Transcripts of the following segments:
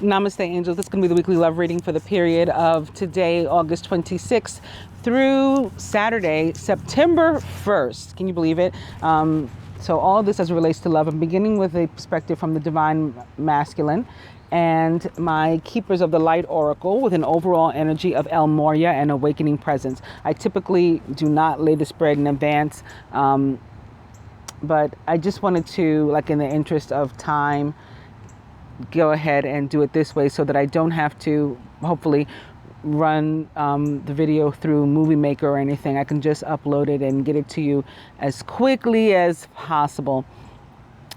Namaste, angels. This is going to be the weekly love reading for the period of today, August 26th, through Saturday, September 1st. Can you believe it? So all of this as it relates to love. I'm beginning with a perspective from the Divine Masculine and my Keepers of the Light Oracle with an overall energy of El Moria and Awakening Presence. I typically do not lay the spread in advance, but I just wanted to, like in the interest of time, go ahead and do it this way so that I don't have to hopefully run the video through Movie Maker or anything. I can just upload it and get it to you as quickly as possible.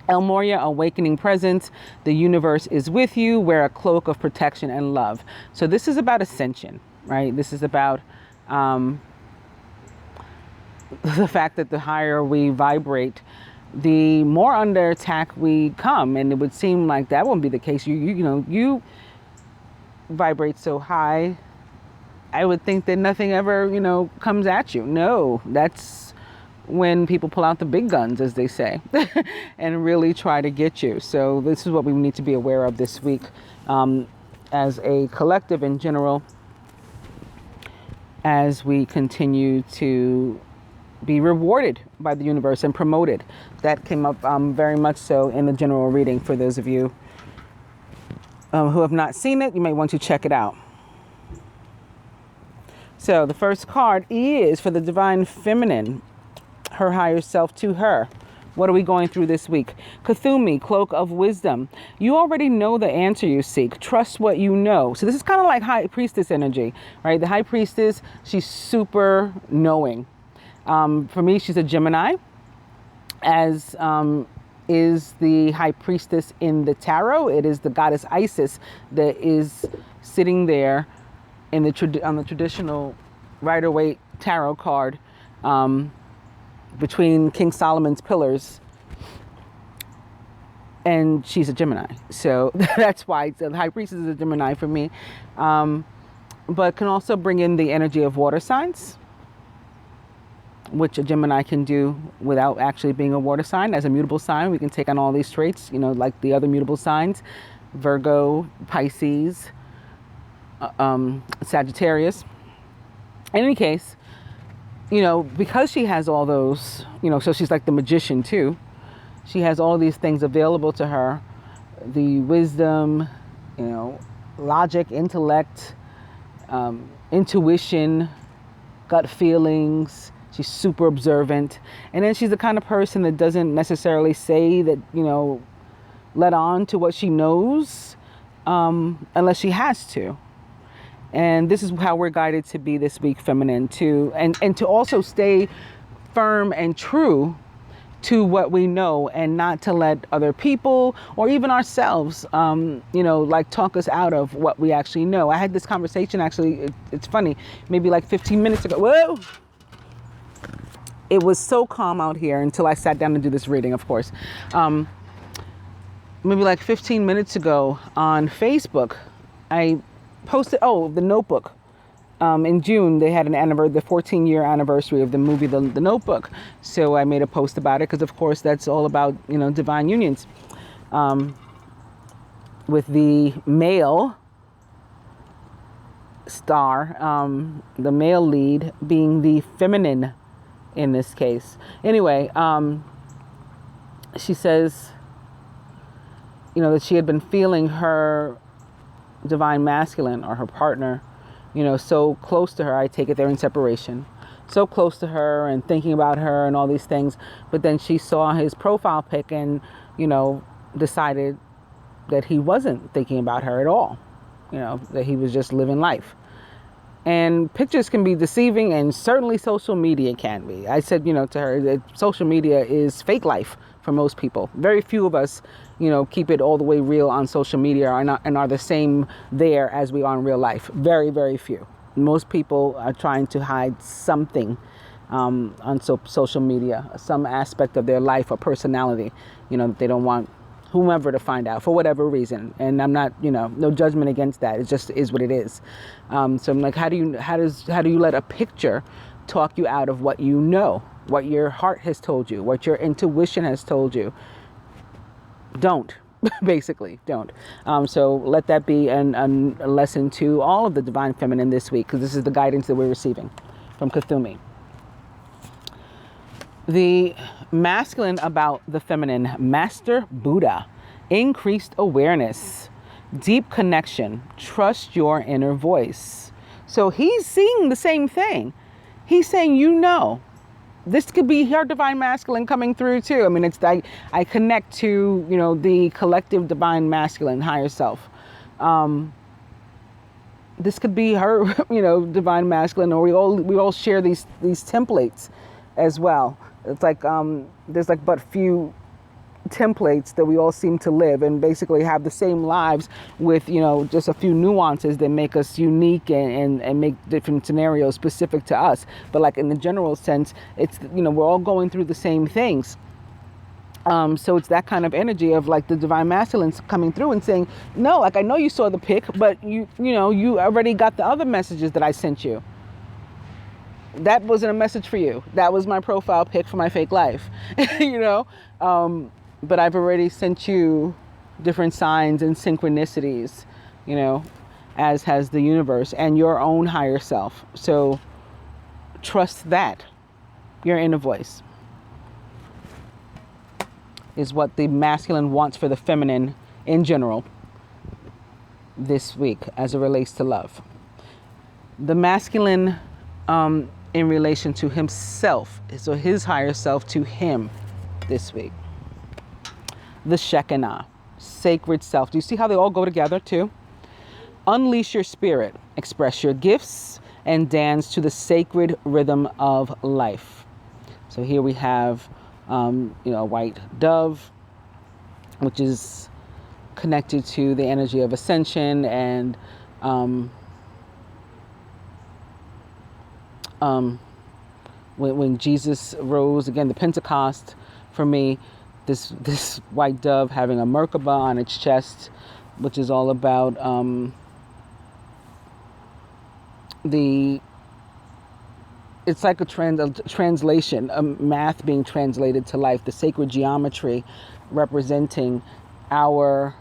El Moria, Awakening Presence. The universe is with you. Wear a cloak of protection and love. So this is about ascension, right? This is about the fact that the higher we vibrate, the more under attack we come. And it would seem like that won't be the case. You vibrate so high, I would think that nothing ever, comes at you. No, that's when people pull out the big guns, as they say, and really try to get you. So this is what we need to be aware of this week as a collective in general, as we continue to be rewarded by the universe and promoted. That came up very much so in the general reading. For those of you who have not seen it, you may want to check it out. So the first card is for the Divine Feminine, her higher self to her. What are we going through this week? Kuthumi, Cloak of Wisdom. You already know the answer you seek. Trust what you know. So this is kind of like High Priestess energy, right? The High Priestess, she's super knowing. For me, she's a Gemini, as is the High Priestess in the tarot. It is the goddess Isis that is sitting there in on the traditional Rider-Waite tarot card between King Solomon's pillars. And she's a Gemini. So that's why the High Priestess is a Gemini for me. But can also bring in the energy of water signs, which a Gemini can do without actually being a water sign. As a mutable sign, we can take on all these traits, like the other mutable signs, Virgo, Pisces, Sagittarius. In any case, because she has all those, so she's like the magician too. She has all these things available to her, the wisdom, logic, intellect, intuition, gut feelings. She's super observant. And then she's the kind of person that doesn't necessarily say that, let on to what she knows unless she has to. And this is how we're guided to be this week, feminine, too. And to also stay firm and true to what we know, and not to let other people or even ourselves, talk us out of what we actually know. I had this conversation, actually, it's funny, maybe like 15 minutes ago. Whoa! It was so calm out here until I sat down to do this reading, of course. Maybe like 15 minutes ago on Facebook, I posted, the Notebook. In June, they had the 14-year anniversary of the movie, The Notebook. So I made a post about it because, of course, that's all about, divine unions. With the male star, the male lead being the feminine in this case. Anyway, she says, that she had been feeling her Divine Masculine or her partner, so close to her. I take it they're in separation. So close to her and thinking about her and all these things. But then she saw his profile pic and, decided that he wasn't thinking about her at all. That he was just living life. And pictures can be deceiving, and certainly social media can be. I said, to her that social media is fake life for most people. Very few of us, keep it all the way real on social media and are the same there as we are in real life. Very, very few. Most people are trying to hide something on social media, some aspect of their life or personality, that they don't want whomever to find out for whatever reason. And I'm not, no judgment against that. It just is what it is. So I'm like, how do you let a picture talk you out of what you know, what your heart has told you, what your intuition has told you? Don't. Basically, don't. So let that be a lesson to all of the divine feminine this week, because this is the guidance that we're receiving from Cthulhu. The masculine about the feminine: Master Buddha, increased awareness, deep connection, trust your inner voice. So he's seeing the same thing. He's saying, this could be your divine masculine coming through too. I mean, it's like I connect to, the collective divine masculine higher self. This could be her, divine masculine, or we all share these templates as well. It's like there's like but few templates that we all seem to live and basically have the same lives with, just a few nuances that make us unique and make different scenarios specific to us. But like in the general sense, it's, we're all going through the same things. So it's that kind of energy of like the divine masculines coming through and saying, no, like I know you saw the pic, but you already got the other messages that I sent you. That wasn't a message for you. That was my profile pic for my fake life, but I've already sent you different signs and synchronicities, as has the universe and your own higher self. So trust that your inner voice is what the masculine wants for the feminine in general this week as it relates to love. The masculine in relation to himself, so his higher self to him this week. The Shekinah, sacred self. Do you see how they all go together too? Unleash your spirit, express your gifts, and dance to the sacred rhythm of life. So here we have, a white dove, which is connected to the energy of ascension and when Jesus rose, again, the Pentecost for me, this white dove having a Merkaba on its chest, which is all about it's like a translation, math being translated to life, the sacred geometry representing our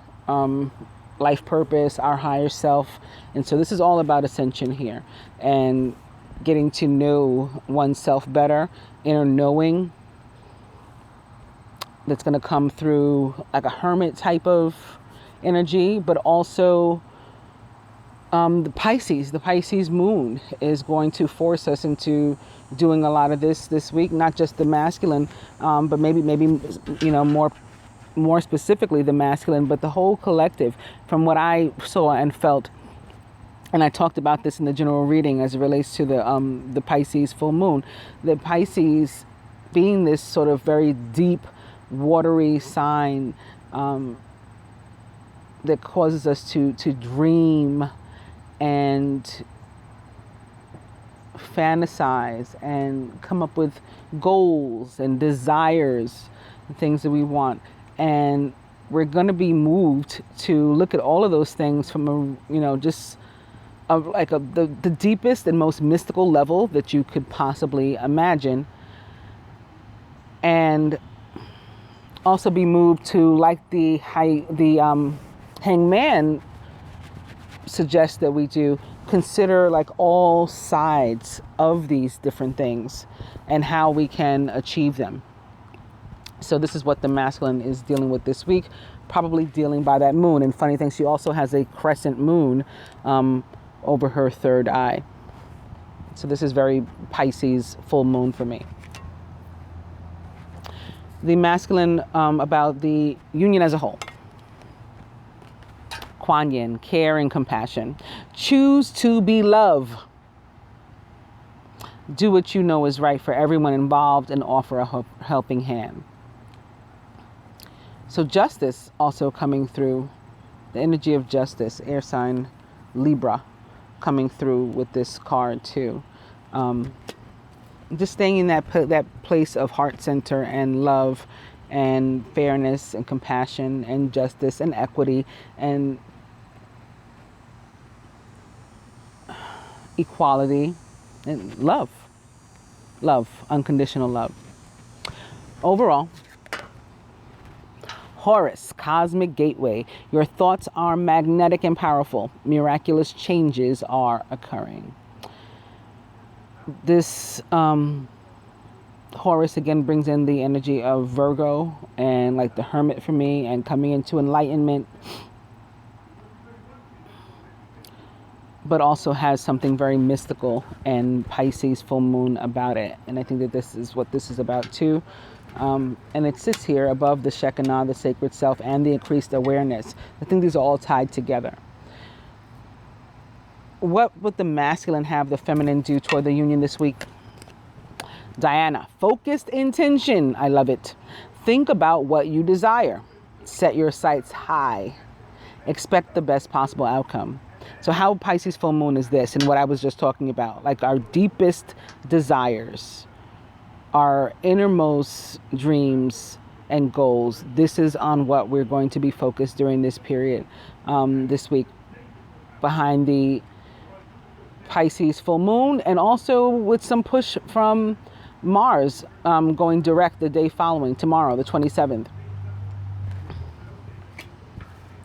life purpose, our higher self. And so this is all about ascension here and getting to know oneself better, inner knowing that's going to come through like a hermit type of energy, but also the Pisces moon is going to force us into doing a lot of this week, not just the masculine, but maybe more specifically the masculine, but the whole collective. From what I saw and felt, and I talked about this in the general reading as it relates to the Pisces full moon, the Pisces being this sort of very deep, watery sign that causes us to dream and fantasize and come up with goals and desires and things that we want. And we're going to be moved to look at all of those things from the deepest and most mystical level that you could possibly imagine, and also be moved to, like the hangman suggests that we do, consider like all sides of these different things and how we can achieve them. So this is what the masculine is dealing with this week, probably dealing by that moon. And funny thing, she also has a crescent moon over her third eye. So this is very Pisces full moon for me. The masculine about the union as a whole. Kuan Yin, care and compassion. Choose to be love. Do what you know is right for everyone involved and offer a helping hand. So justice also coming through, the energy of justice, air sign Libra coming through with this card too. Just staying in that place of heart center and love and fairness and compassion and justice and equity and equality and love, unconditional love. Overall, Taurus, cosmic gateway. Your thoughts are magnetic and powerful. Miraculous changes are occurring. This Taurus again brings in the energy of Virgo and like the Hermit for me, and coming into enlightenment, but also has something very mystical and Pisces full moon about it. And I think that this is what this is about too. And it sits here above the Shekinah, the sacred self, and the increased awareness. I think these are all tied together. What would the masculine have the feminine do toward the union this week? Diana, focused intention. I love it. Think about what you desire. Set your sights high. Expect the best possible outcome. So how Pisces full moon is this, and what I was just talking about, like our deepest desires, our innermost dreams and goals. This is on what we're going to be focused during this period, this week, behind the Pisces full moon, and also with some push from Mars going direct the day following, tomorrow, the 27th.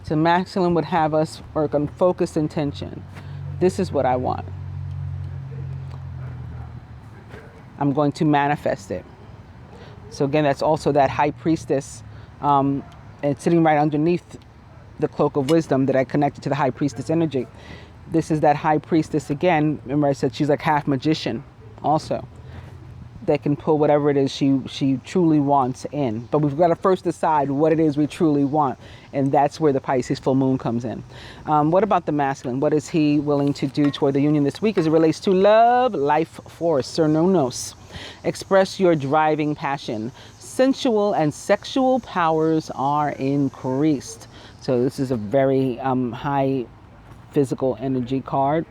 So masculine would have us work on focused intention. This is what I want. I'm going to manifest it. So again, that's also that high priestess, and sitting right underneath the cloak of wisdom that I connected to the high priestess energy. This is that high priestess again. Remember I said she's like half magician also, that can pull whatever it is she truly wants in. But we've got to first decide what it is we truly want. And that's where the Pisces full moon comes in. What about the masculine? What is he willing to do toward the union this week as it relates to love, life force, Cernonos? Express your driving passion. Sensual and sexual powers are increased. So this is a very high physical energy card.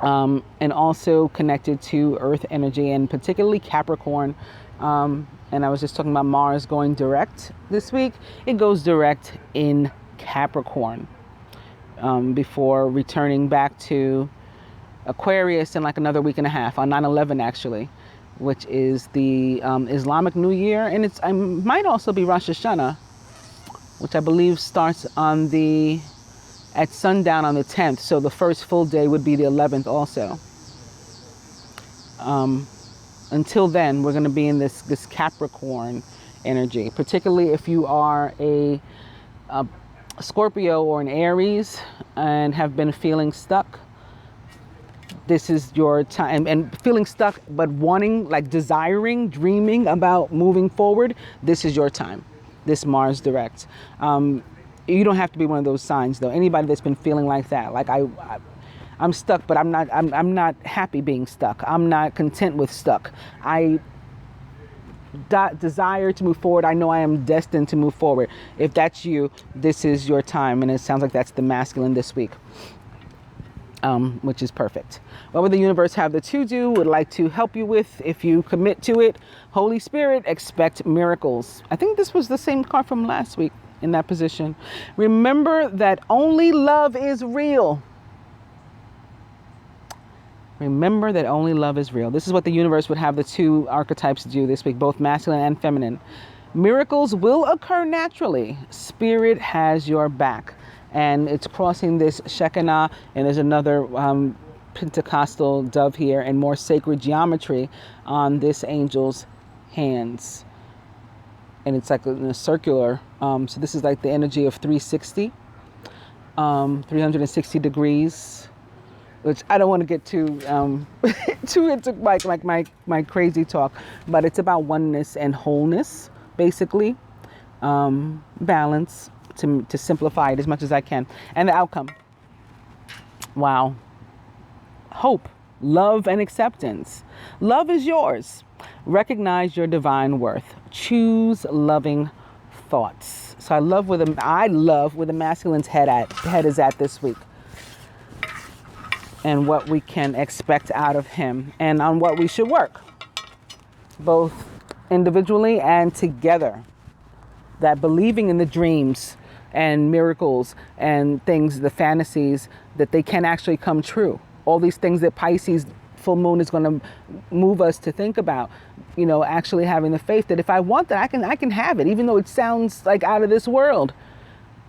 And also connected to earth energy, and particularly Capricorn. And I was just talking about Mars going direct this week. It goes direct in Capricorn before returning back to Aquarius in like another week and a half, on 9/11 actually, which is the Islamic New Year. And it might also be Rosh Hashanah, which I believe starts on at sundown on the 10th. So the first full day would be the 11th also. Until then, we're going to be in this Capricorn energy, particularly if you are a Scorpio or an Aries and have been feeling stuck. This is your time, and feeling stuck, but wanting, like desiring, dreaming about moving forward. This is your time, this Mars direct. You don't have to be one of those signs though. Anybody that's been feeling like that, like I'm stuck, but I'm not happy being stuck. I'm not content with stuck. I desire to move forward. I know I am destined to move forward. If that's you, this is your time. And it sounds like that's the masculine this week, which is perfect. What would the universe have the to do, would like to help you with if you commit to it? Holy Spirit, expect miracles. I think this was the same card from last week. In that position, remember that only love is real. Remember that only love is real. This is what the universe would have the two archetypes do this week, both masculine and feminine. Miracles will occur naturally. Spirit has your back. And it's crossing this Shekinah, and there's another Pentecostal dove here, and more sacred geometry on this angel's hands. And it's like in a circular, so this is like the energy of 360, 360 degrees, which I don't want to get too into my crazy talk, but it's about oneness and wholeness, basically, balance, to simplify it as much as I can. And the outcome, wow, hope, love, and acceptance. Love is yours. Recognize your divine worth. Choose loving thoughts. So I love where the masculine's head is at this week, and what we can expect out of him, and on what we should work, both individually and together. That believing in the dreams and miracles and things, the fantasies, that they can actually come true. All these things that Pisces full moon is going to move us to think about, actually having the faith that if I want that, I can have it, even though it sounds like out of this world.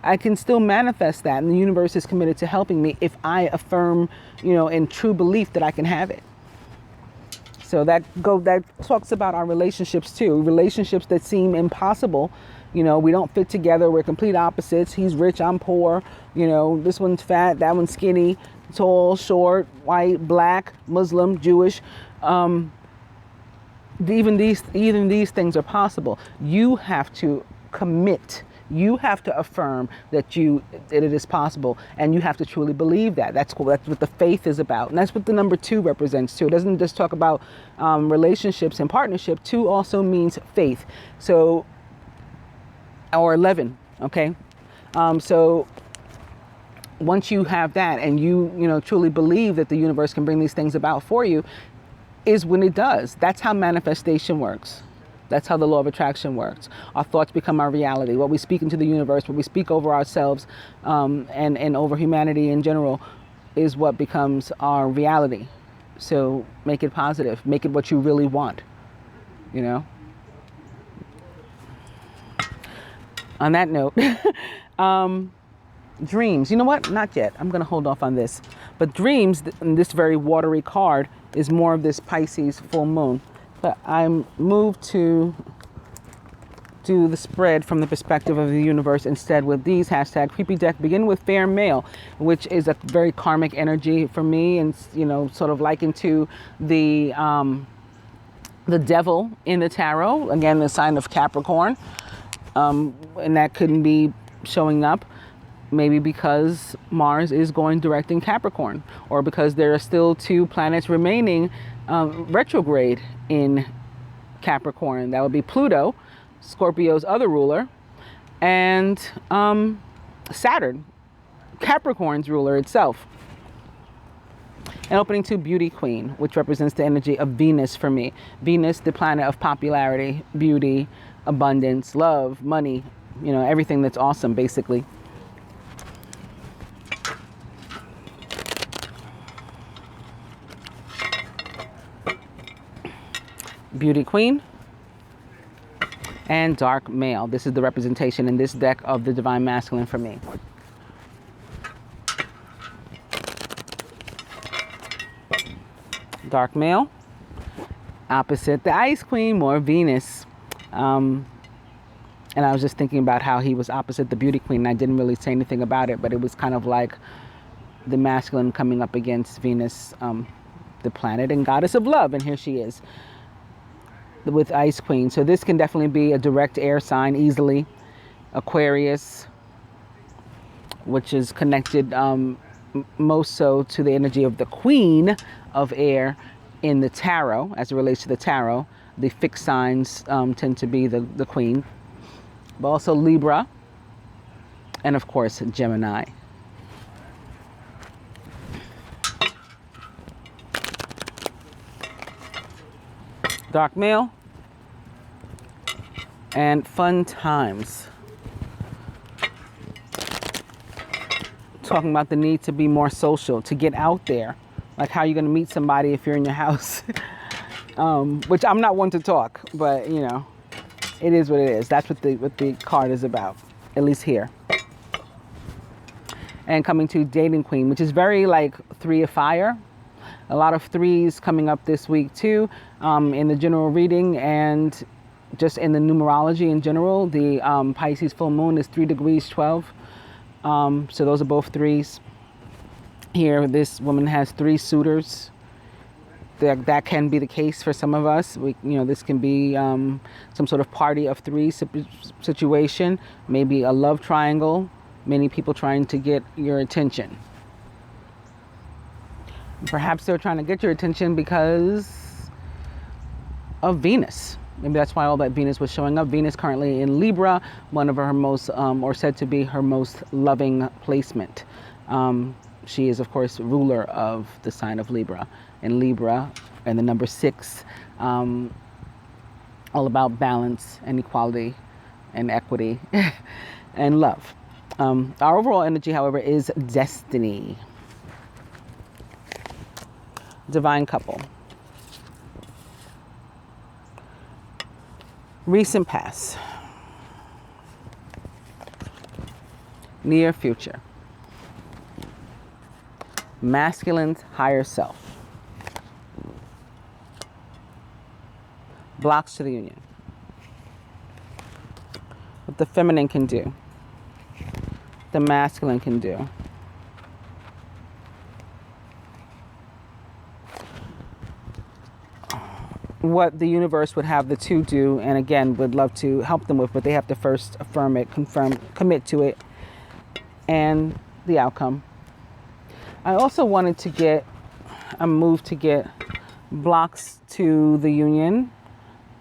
I can still manifest that, and the universe is committed to helping me if I affirm, in true belief that I can have it. So that talks about our relationships too. Relationships that seem impossible. We don't fit together. We're complete opposites. He's rich, I'm poor. This one's fat, that one's skinny, tall, short, white, black, Muslim, Jewish. Even these things are possible. You have to commit. You have to affirm that it is possible, and you have to truly believe that. That's cool. That's what the faith is about, and that's what the number 2 represents too. It doesn't just talk about relationships and partnership. 2 also means faith. So, or 11. Okay. So once you have that, and you truly believe that the universe can bring these things about for you, is when it does. That's how manifestation works. That's how the law of attraction works. Our thoughts become our reality. What we speak into the universe, what we speak over ourselves, and over humanity in general, is what becomes our reality. So make it positive. Make it what you really want. On that note, dreams. You know what? Not yet. I'm going to hold off on this. But dreams, this very watery card, is more of this Pisces full moon. But I'm moved to do the spread from the perspective of the universe instead with these hashtag creepy deck. Begin with fair male, which is a very karmic energy for me, and sort of likened to the devil in the tarot. Again, the sign of Capricorn, and that couldn't be showing up. Maybe because Mars is going direct in Capricorn, or because there are still 2 planets remaining retrograde in Capricorn. That would be Pluto, Scorpio's other ruler, and Saturn, Capricorn's ruler itself. And opening to Beauty Queen, which represents the energy of Venus for me. Venus, the planet of popularity, beauty, abundance, love, money, everything that's awesome, basically. Beauty Queen and Dark Male. This is the representation in this deck of the Divine Masculine for me. Dark Male, opposite the Ice Queen, more Venus. And I was just thinking about how he was opposite the Beauty Queen, and I didn't really say anything about it, but it was kind of like the masculine coming up against Venus, the planet and goddess of love, and here she is with Ice Queen. So this can definitely be a direct air sign easily. Aquarius, which is connected most so to the energy of the Queen of Air in the tarot, as it relates to the tarot. The fixed signs tend to be the Queen, but also Libra, and of course Gemini. Dark Male and Fun Times. Talking about the need to be more social, to get out there. Like how you're going to meet somebody if you're in your house. Which I'm not one to talk, but it is what it is. That's what the card is about, at least here. And coming to Dating Queen, which is very like 3 of fire. A lot of 3s coming up this week too, in the general reading and just in the numerology in general. The Pisces full moon is 3 degrees 12. So those are both 3s. Here, this woman has 3 suitors. That can be the case for some of us. This can be some sort of party of 3 situation, maybe a love triangle, many people trying to get your attention. Perhaps they're trying to get your attention because of Venus. Maybe that's why all that Venus was showing up. Venus currently in Libra, one of her most, or said to be her most loving placement. She is, of course, ruler of the sign of Libra. And Libra, and the number 6, all about balance and equality and equity and love. Our overall energy, however, is destiny. divine couple. Recent past. Near future. Masculine's higher self. Blocks to the union. What the feminine can do, the masculine can do. What the universe would have the two do, and again, would love to help them with, but they have to first affirm it, confirm, commit to it, and the outcome. I also wanted to get a move to get blocks to the union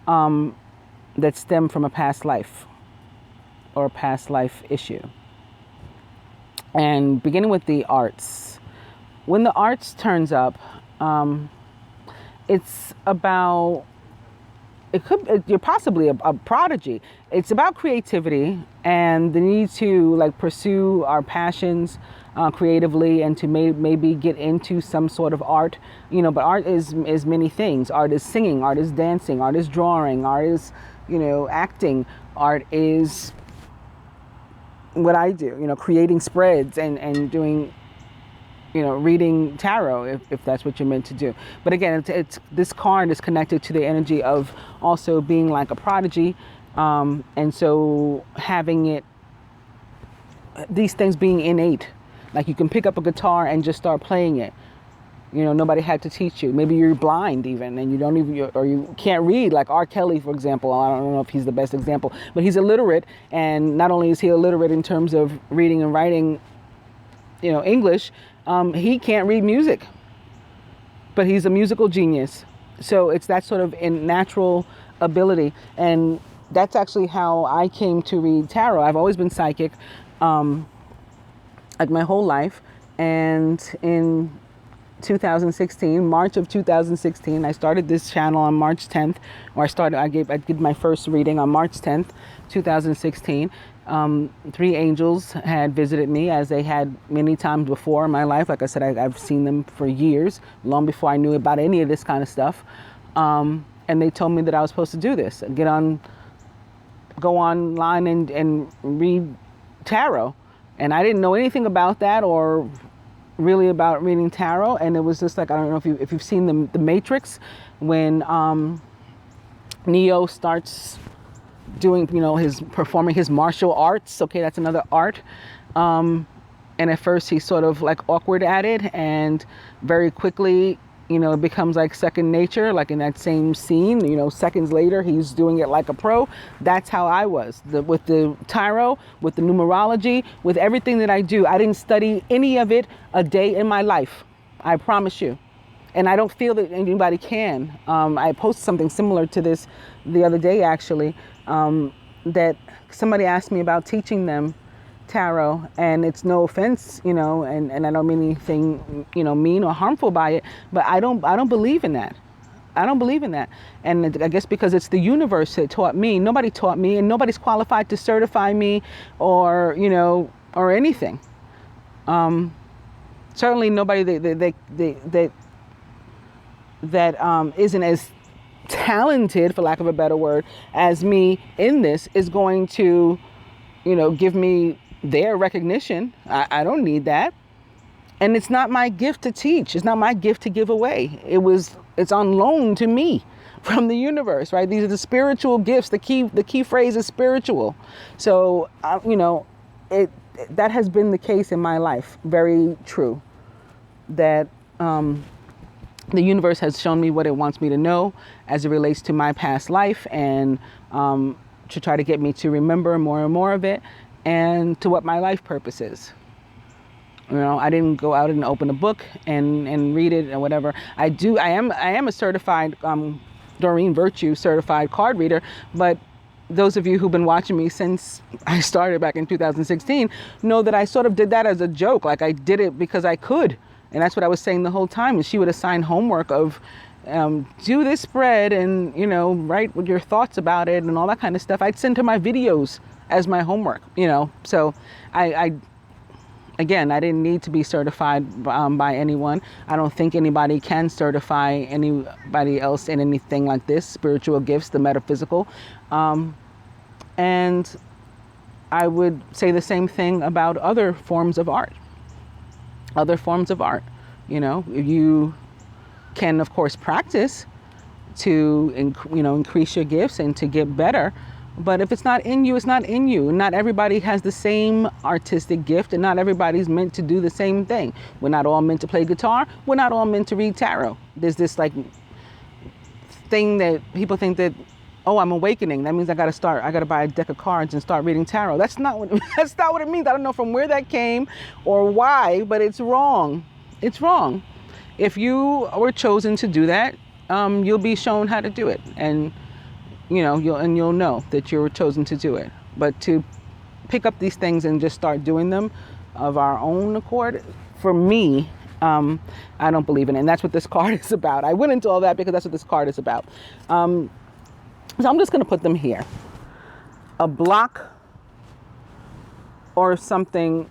that stem from a past life or a past life issue. And beginning with the arts. When the arts turns up, it's about, you're possibly a prodigy. It's about creativity and the need to like pursue our passions creatively, and to maybe get into some sort of art, you know. But art is many things. Art is singing, art is dancing, art is drawing, art is, you know, acting. Art is what I do, you know, creating spreads and doing, you know, reading tarot if that's what you're meant to do. But again, it's this card is connected to the energy of also being like a prodigy, and so having it, these things being innate. Like you can pick up a guitar and just start playing it. You know, nobody had to teach you. Maybe you're blind even, and you don't even, or you can't read. Like R. Kelly, for example. I don't know if he's the best example, but he's illiterate. And not only is he illiterate in terms of reading and writing, you know, English, he can't read music, but he's a musical genius. So it's that sort of natural ability. And that's actually how I came to read tarot. I've always been psychic, like my whole life. And in 2016, March of 2016, I started this channel on March 10th, or I did my first reading on March 10th, 2016. 3 angels had visited me, as they had many times before in my life. Like I said, I've seen them for years, long before I knew about any of this kind of stuff. And they told me that I was supposed to do this, go online and read tarot. And I didn't know anything about that, or really about reading tarot. And it was just like, I don't know if you've seen the Matrix, when Neo starts doing, you know, performing his martial arts. Okay, that's another art. And at first he's sort of like awkward at it, and very quickly, you know, it becomes like second nature. Like in that same scene, you know, seconds later, he's doing it like a pro. That's how I was with the tarot, with the numerology, with everything that I do. I didn't study any of it a day in my life. I promise you. And I don't feel that anybody can. I posted something similar to this the other day, actually, that somebody asked me about teaching them tarot, and it's no offense, you know, and I don't mean anything, you know, mean or harmful by it, but I don't believe in that. I don't believe in that. And I guess because it's the universe that taught me. Nobody taught me, and nobody's qualified to certify me or, you know, or anything. Certainly nobody that isn't as talented, for lack of a better word, as me in this is going to, you know, give me their recognition. I don't need that. And it's not my gift to teach. It's not my gift to give away. It's on loan to me from the universe, right? These are the spiritual gifts. The key phrase is spiritual. So, you know, that has been the case in my life. Very true. That the universe has shown me what it wants me to know as it relates to my past life, and to try to get me to remember more and more of it, and to what my life purpose is. You know, I didn't go out and open a book and read it or whatever. I am a certified Doreen Virtue certified card reader, but those of you who've been watching me since I started back in 2016 know that I sort of did that as a joke. Like, I did it because I could. And that's what I was saying the whole time. And she would assign homework of do this spread and, you know, write your thoughts about it and all that kind of stuff. I'd send her my videos as my homework, you know. So I Again, I didn't need to be certified by anyone. I don't think anybody can certify anybody else in anything like this, spiritual gifts, the metaphysical. And I would say the same thing about other forms of art. Other forms of art. You know, you can, of course, practice to, increase your gifts and to get better. But if it's not in you, it's not in you. Not everybody has the same artistic gift, and not everybody's meant to do the same thing. We're not all meant to play guitar. We're not all meant to read tarot. There's this like thing that people think that, oh, I'm awakening. That means I got to buy a deck of cards and start reading tarot. That's not what it means. I don't know from where that came or why, but it's wrong. It's wrong. If you were chosen to do that, you'll be shown how to do it. And you'll know that you were chosen to do it. But to pick up these things and just start doing them of our own accord, for me, I don't believe in it. And that's what this card is about. I went into all that because that's what this card is about. So I'm just going to put them here. A block or something.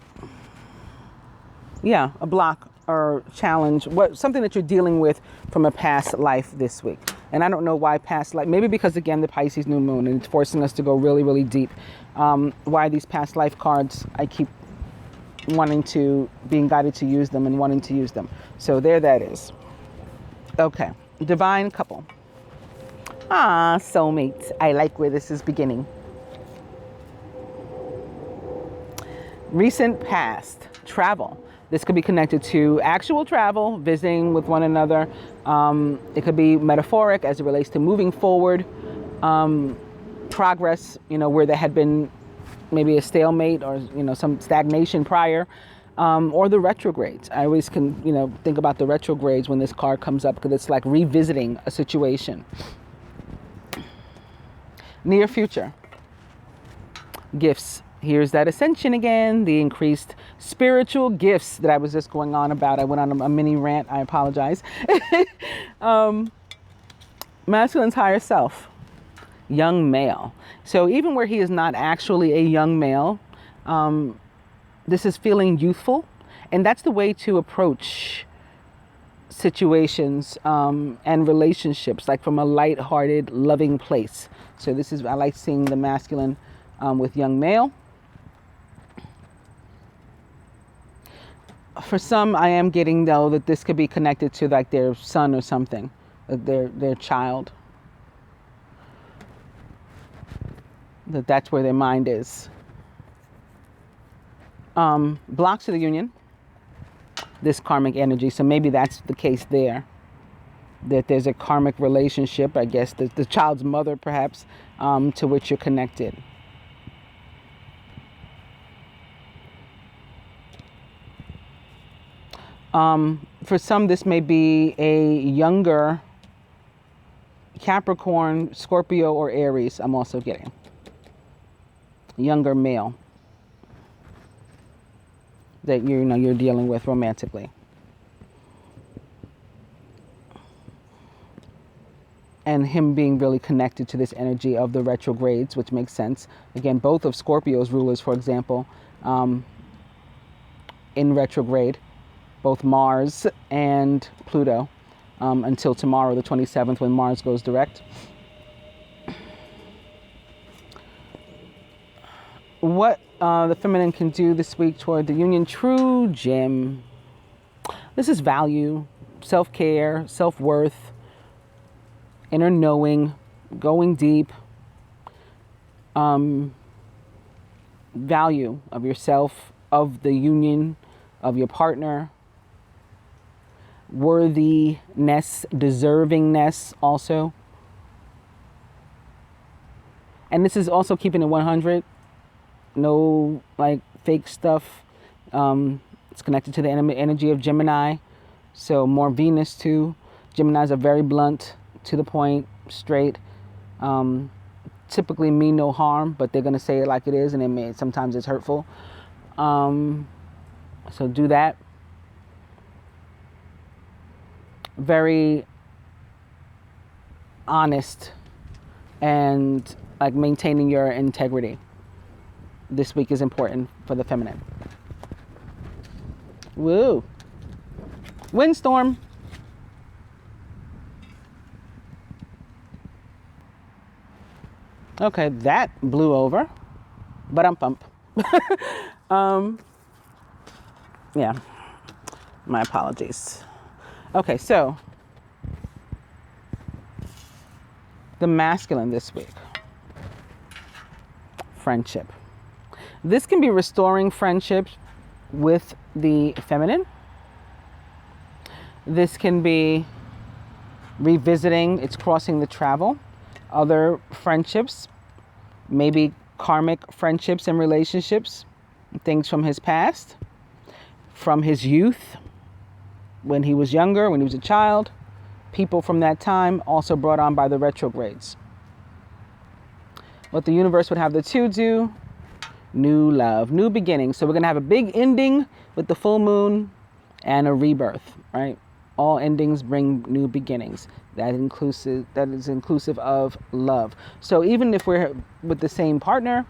Yeah, a block or challenge. Something that you're dealing with from a past life this week. And I don't know why past life, maybe because again, the Pisces new moon, and it's forcing us to go really, really deep. Why these past life cards, I keep being guided to use them and wanting to use them. So there that is. Okay. Divine couple. Soulmates. I like where this is beginning. Recent past. Travel. This could be connected to actual travel, visiting with one another. It could be metaphoric as it relates to moving forward, progress, where there had been maybe a stalemate or, some stagnation prior, or the retrogrades. I always can, think about the retrogrades when this card comes up because it's like revisiting a situation. Near future. Gifts. Here's that ascension again, the increased spiritual gifts that I was just going on about. I went on a mini rant. I apologize. Masculine's higher self, young male. So even where he is not actually a young male, this is feeling youthful. And that's the way to approach situations and relationships, like from a light-hearted, loving place. So I like seeing the masculine with young male. For some, I am getting, though, that this could be connected to like their son or something, their child. That's where their mind is. Blocks of the union, this karmic energy. So maybe that's the case there. That there's a karmic relationship, I guess, the child's mother perhaps, to which you're connected. For some, this may be a younger Capricorn, Scorpio, or Aries. I'm also getting younger male that you're dealing with romantically. And him being really connected to this energy of the retrogrades, which makes sense. Again, both of Scorpio's rulers, for example, in retrograde. Both Mars and Pluto, until tomorrow, the 27th, when Mars goes direct. What the feminine can do this week toward the union. True gem. This is value, self-care, self-worth, inner knowing, going deep, value of yourself, of the union, of your partner, worthiness, deservingness also. And this is also keeping it 100. No like fake stuff. It's connected to the energy of Gemini. So more Venus too. Geminis are very blunt, to the point, straight. Typically mean no harm, but they're going to say it like it is, and sometimes it's hurtful. So do that. Very honest and like maintaining your integrity this week is important for the feminine. Woo. Windstorm. Okay, that blew over. But I'm bump. Yeah. My apologies. Okay, so the masculine this week. Friendship. This can be restoring friendships with the feminine. This can be revisiting, it's crossing the travel, other friendships, maybe karmic friendships and relationships, things from his past, from his youth, when he was younger, when he was a child, people from that time, also brought on by the retrogrades. What the universe would have the two do, new love, new beginning. So we're going to have a big ending with the full moon and a rebirth, right? All endings bring new beginnings. That is inclusive of love. So even if we're with the same partner,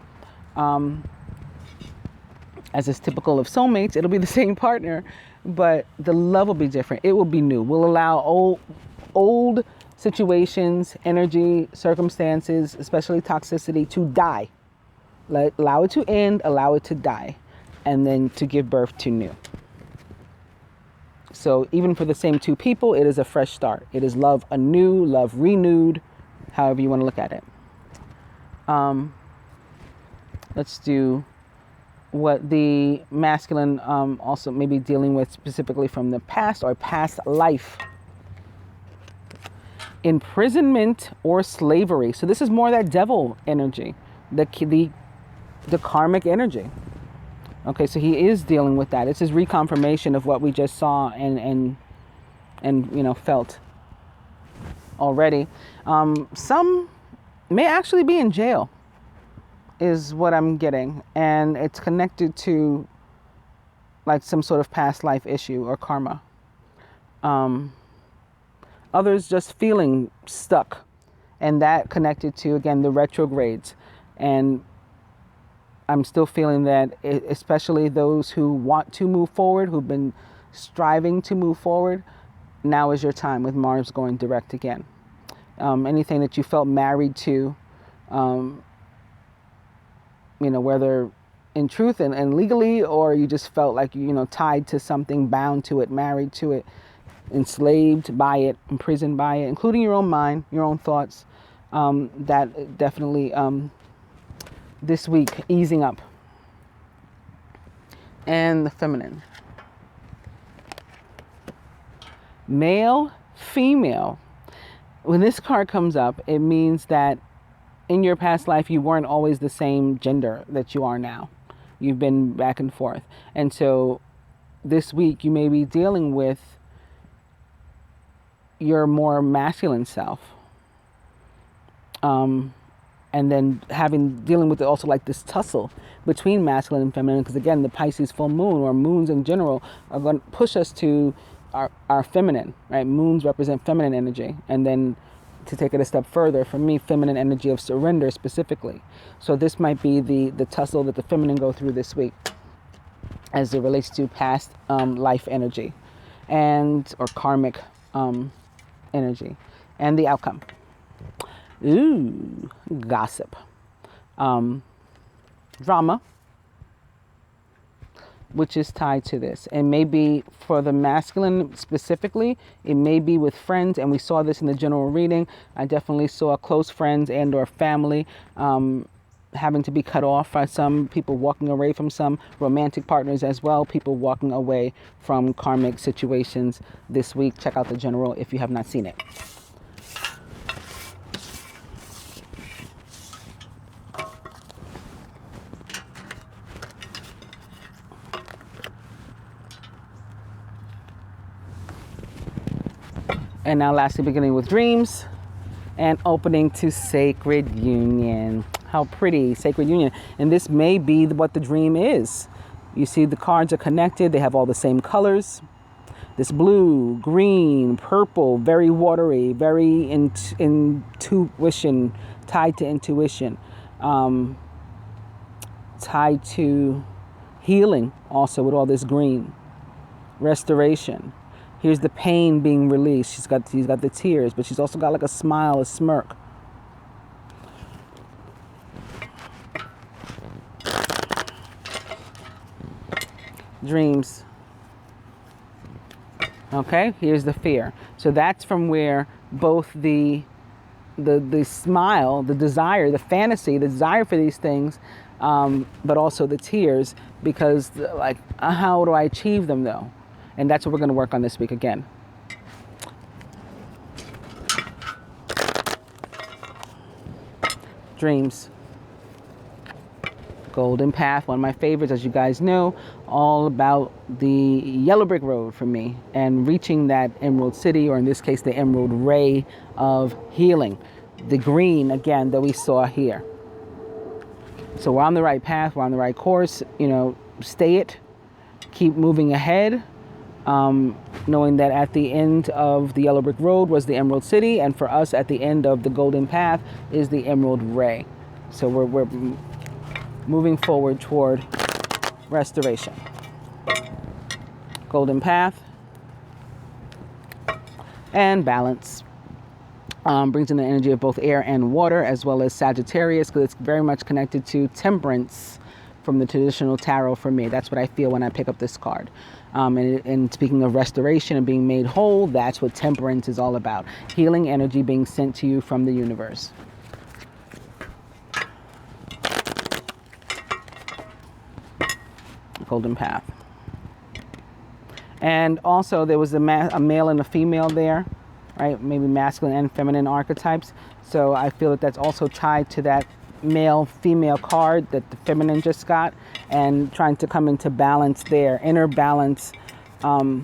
as is typical of soulmates, it'll be the same partner, but the love will be different. It will be new. We'll allow old situations, energy, circumstances, especially toxicity, to die. Allow it to end, allow it to die, and then to give birth to new. So even for the same two people, it is a fresh start. It is love anew, love renewed, however you want to look at it. Let's do what the masculine also may be dealing with specifically from the past or past life. Imprisonment or slavery. So this is more that devil energy, the karmic energy. Okay, so he is dealing with that. It's his reconfirmation of what we just saw and felt already. Some may actually be in jail, is what I'm getting, and it's connected to like some sort of past life issue or karma. Others just feeling stuck, and that connected to, again, the retrogrades. And I'm still feeling that, especially those who want to move forward, who've been striving to move forward, now is your time with Mars going direct again. Anything that you felt married to, whether in truth and legally, or you just felt like, tied to something, bound to it, married to it, enslaved by it, imprisoned by it, including your own mind, your own thoughts, that definitely this week easing up. And the feminine. Male, female. When this card comes up, it means that in your past life, you weren't always the same gender that you are now. You've been back and forth. And so this week, you may be dealing with your more masculine self. And then dealing with it also like this tussle between masculine and feminine. Because again, the Pisces full moon, or moons in general, are going to push us to our feminine, right? Moons represent feminine energy. And then to take it a step further, for me, feminine energy of surrender specifically. So this might be the tussle that the feminine go through this week as it relates to past life energy or karmic energy, and the outcome. Ooh, gossip. Drama, which is tied to this. And maybe for the masculine specifically, it may be with friends, and we saw this in the general reading. I definitely saw close friends and or family having to be cut off by some people, walking away from some romantic partners as well, people walking away from karmic situations this week. Check out the general if you have not seen it. And now lastly, beginning with dreams and opening to sacred union. How pretty, sacred union. And this may be what the dream is. You see the cards are connected. They have all the same colors. This blue, green, purple, very watery, very intuition, tied to intuition. Tied to healing also with all this green. restoration. Here's the pain being released. She's got the tears, but she's also got like a smile, a smirk. Dreams. Okay, here's the fear. So that's from where both the smile, the desire, the fantasy, the desire for these things, but also the tears, because like, how do I achieve them though? And that's what we're going to work on this week again. Dreams. Golden Path, one of my favorites, as you guys know, all about the yellow brick road for me and reaching that emerald city, or in this case, the emerald ray of healing. The green, again, that we saw here. So we're on the right path, we're on the right course, stay it, keep moving ahead, knowing that at the end of the yellow brick road was the emerald city, and for us at the end of the golden path is the emerald ray. So we're moving forward toward restoration. Golden path and balance. Brings in the energy of both air and water, as well as Sagittarius, because it's very much connected to temperance from the traditional tarot for me. That's what I feel when I pick up this card. And speaking of restoration and being made whole, that's what temperance is all about. Healing energy being sent to you from the universe. Golden path. And also there was a male and a female there, right? Maybe masculine and feminine archetypes. So I feel that that's also tied to that male-female card that the feminine just got, and trying to come into balance there, inner balance for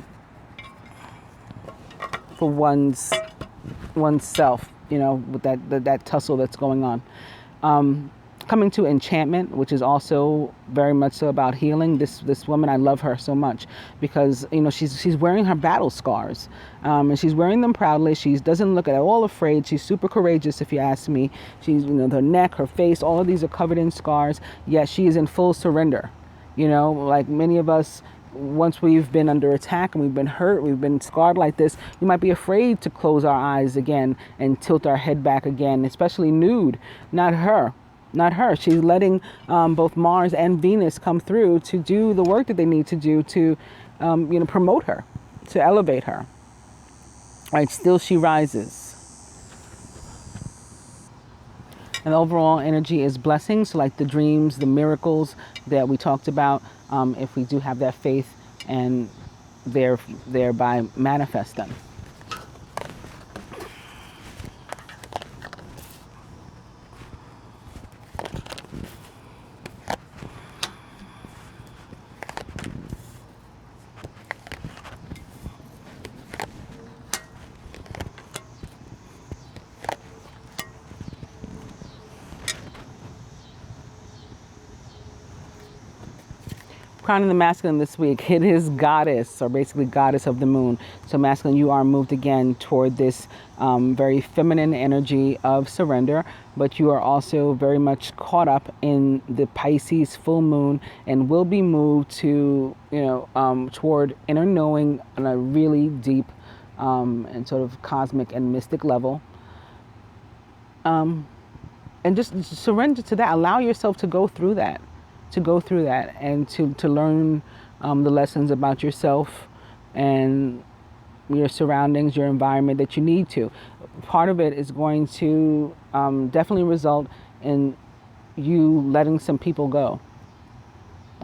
oneself, with that tussle that's going on. Coming to enchantment, which is also very much so about healing. This woman, I love her so much because she's wearing her battle scars, and she's wearing them proudly. She doesn't look at all afraid. She's super courageous, if you ask me. She's her neck, her face, all of these are covered in scars. Yet she is in full surrender. Like many of us, once we've been under attack and we've been hurt, we've been scarred like this, we might be afraid to close our eyes again and tilt our head back again, especially nude. Not her. She's letting both Mars and Venus come through to do the work that they need to do to, promote her, to elevate her. Right? Still she rises. And the overall energy is blessings, so like the dreams, the miracles that we talked about, if we do have that faith and thereby manifest them. Crowning the masculine this week, it is goddess, or basically goddess of the moon. So masculine, you are moved again toward this very feminine energy of surrender, but you are also very much caught up in the Pisces full moon, and will be moved to, toward inner knowing on a really deep and sort of cosmic and mystic level. And just surrender to that. Allow yourself to go through that. And to learn the lessons about yourself and your surroundings, your environment that you need to. Part of it is going to definitely result in you letting some people go.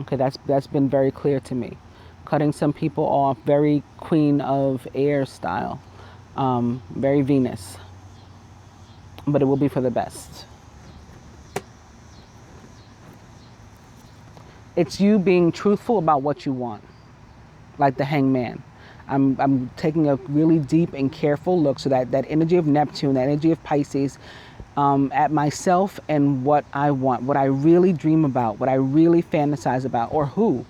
Okay, that's been very clear to me. Cutting some people off, very Queen of Air style, very Venus. But it will be for the best. It's you being truthful about what you want, like the Hangman. I'm taking a really deep and careful look, so that energy of Neptune, that energy of Pisces, at myself and what I want, what I really dream about, what I really fantasize about, or who.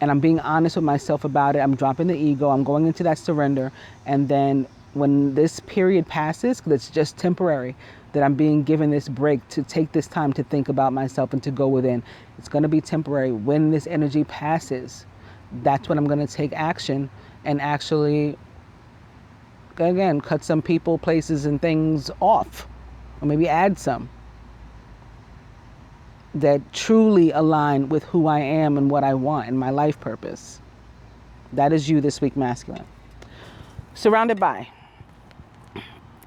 And I'm being honest with myself about it. I'm dropping the ego. I'm going into that surrender. And then when this period passes, because it's just temporary, that I'm being given this break to take this time to think about myself and to go within. It's going to be temporary. When this energy passes, that's when I'm going to take action and actually, again, cut some people, places, and things off, or maybe add some that truly align with who I am and what I want and my life purpose. That is you this week, masculine. Surrounded by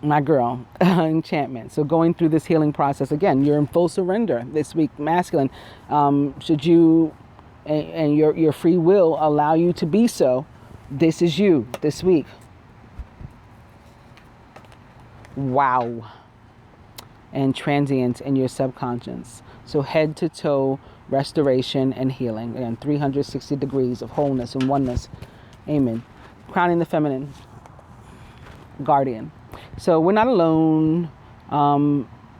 my girl, enchantment. So going through this healing process, again, you're in full surrender this week, masculine. Should you and your free will allow you to be so, this is you this week. Wow. And transient in your subconscious. So head to toe restoration and healing. And 360 degrees of wholeness and oneness. Amen. Crowning the feminine. Guardian. So we're not alone.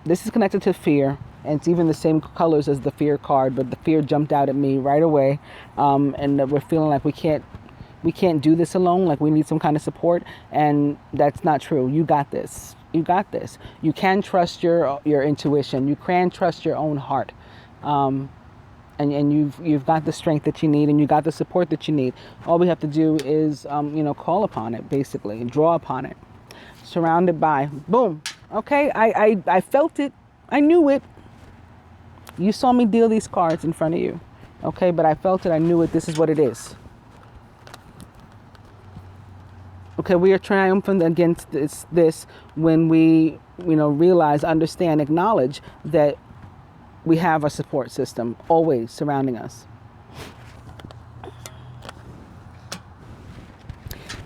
This is connected to fear. And it's even the same colors as the fear card. But the fear jumped out at me right away. And that we're feeling like we can't do this alone. Like we need some kind of support. And that's not true. You got this. You got this. You can trust your intuition. You can trust your own heart. And you've got the strength that you need, and you got the support that you need. All we have to do is, call upon it, basically, and draw upon it. Surrounded by, boom. Okay, I felt it. I knew it. You saw me deal these cards in front of you. Okay, but I felt it. I knew it. This is what it is. Okay, we are triumphant against this when we, realize, understand, acknowledge that we have a support system always surrounding us.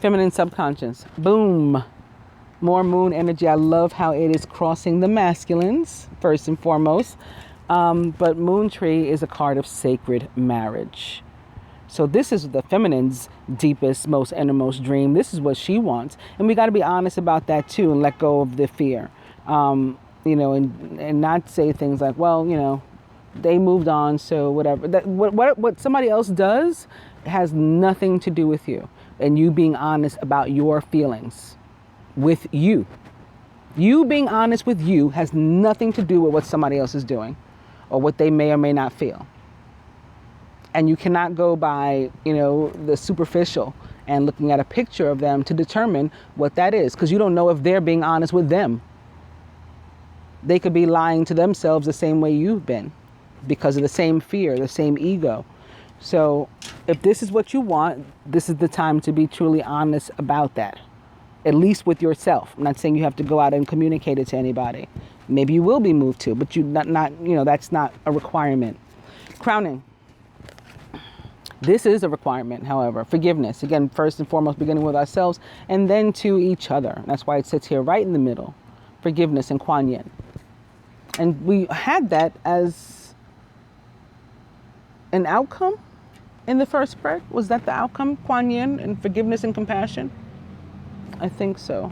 Feminine subconscious. Boom. More moon energy. I love how it is crossing the masculines, first and foremost. But moon tree is a card of sacred marriage. So this is the feminine's deepest, most innermost dream. This is what she wants. And we got to be honest about that too, and let go of the fear. And not say things like, well, they moved on, so whatever. That what somebody else does has nothing to do with you. And you being honest about your feelings with you. You being honest with you has nothing to do with what somebody else is doing or what they may or may not feel. And you cannot go by, the superficial and looking at a picture of them to determine what that is, because you don't know if they're being honest with them. They could be lying to themselves the same way you've been because of the same fear, the same ego. So if this is what you want, this is the time to be truly honest about that, at least with yourself. I'm not saying you have to go out and communicate it to anybody. Maybe you will be moved to, but that's not a requirement. Crowning. This is a requirement, however. Forgiveness. Again, first and foremost, beginning with ourselves and then to each other. That's why it sits here right in the middle. Forgiveness and Kuan Yin. And we had that as an outcome in the first spread. Was that the outcome? Kuan Yin and forgiveness and compassion? I think so.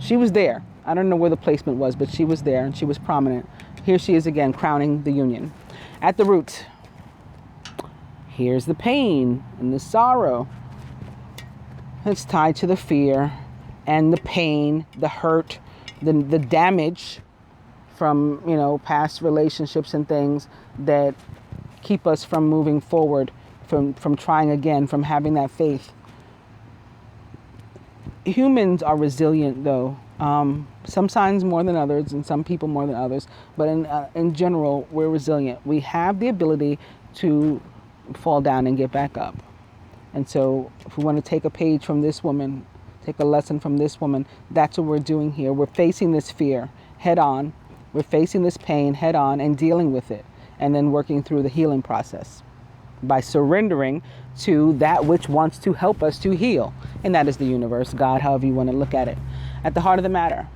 She was there. I don't know where the placement was, but she was there and she was prominent. Here she is again, crowning the union. At the root. Here's the pain and the sorrow. It's tied to the fear and the pain, the hurt, the damage from, past relationships and things that keep us from moving forward, from trying again, from having that faith. Humans are resilient, though. Some signs more than others and some people more than others. But in general, we're resilient. We have the ability to fall down and get back up. And so if we want to take a page from this woman, take a lesson from this woman, that's what we're doing here. We're facing this fear head on. We're facing this pain head on and dealing with it, and then working through the healing process by surrendering to that which wants to help us to heal. And that is the universe, God, however you want to look at it. At the heart of the matter.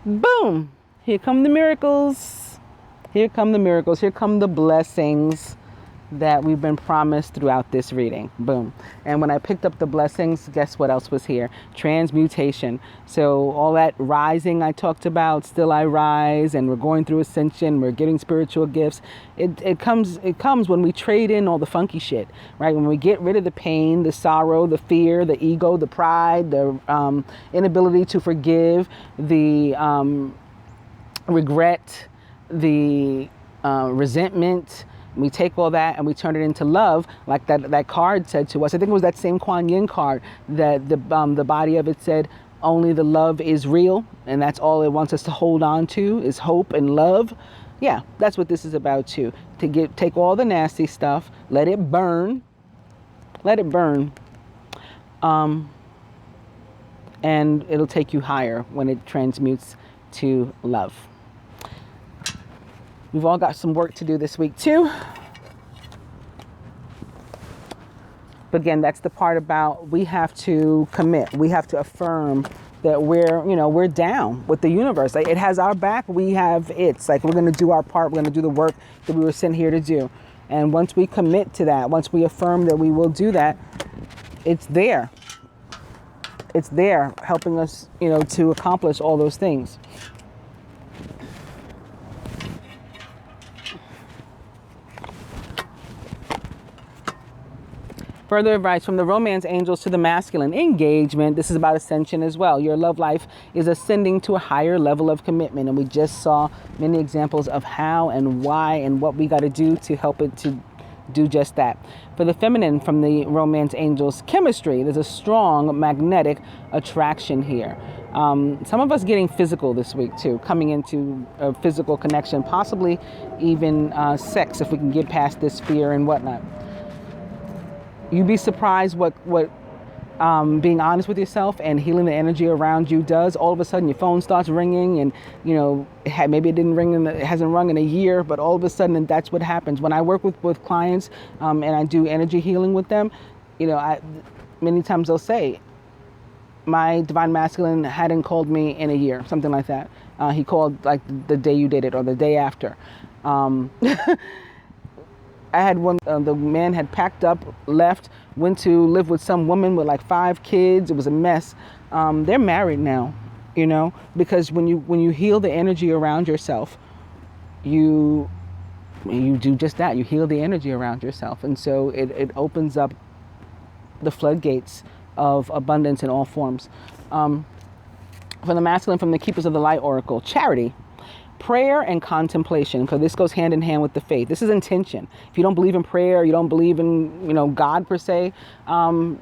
Boom! Here come the miracles. Here come the miracles. Here come the blessings that we've been promised throughout this reading. Boom. And when I picked up the blessings, guess what else was here? Transmutation. So all that rising I talked about, still I rise, and we're going through ascension, we're getting spiritual gifts. It comes when we trade in all the funky shit, right? When we get rid of the pain, the sorrow, the fear, the ego, the pride, the inability to forgive, the regret, the resentment, We take all that and we turn it into love, like that card said to us. I think it was that same Kuan Yin card that the body of it said, only the love is real, and that's all it wants us to hold on to is hope and love. Yeah, that's what this is about too. To take all the nasty stuff, let it burn, and it'll take you higher when it transmutes to love. We've all got some work to do this week too. But again, that's the part about we have to commit. We have to affirm that we're down with the universe. Like, it has our back, we have its. Like, we're going to do our part. We're going to do the work that we were sent here to do. And once we commit to that, once we affirm that we will do that, it's there. It's there helping us, to accomplish all those things. Further advice from the romance angels to the masculine engagement. This is about ascension as well. Your love life is ascending to a higher level of commitment. And we just saw many examples of how and why and what we got to do to help it to do just that. For the feminine from the romance angels, chemistry. There's a strong magnetic attraction here. Some of us getting physical this week too, coming into a physical connection, possibly even sex, if we can get past this fear and whatnot. You'd be surprised what being honest with yourself and healing the energy around you does. All of a sudden your phone starts ringing and, maybe it didn't ring, it hasn't rung in a year, but all of a sudden that's what happens. When I work with clients and I do energy healing with them, many times they'll say, my divine masculine hadn't called me in a year, something like that. He called like the day you did it or the day after. I had one, the man had packed up, left, went to live with some woman with like 5 kids. It was a mess. They're married now, because when you heal the energy around yourself, you do just that. You heal the energy around yourself. And so it opens up the floodgates of abundance in all forms. From the masculine, from the Keepers of the Light Oracle, charity. Prayer and contemplation, because this goes hand in hand with the faith. This is intention. If you don't believe in prayer, you don't believe in, God per se, that's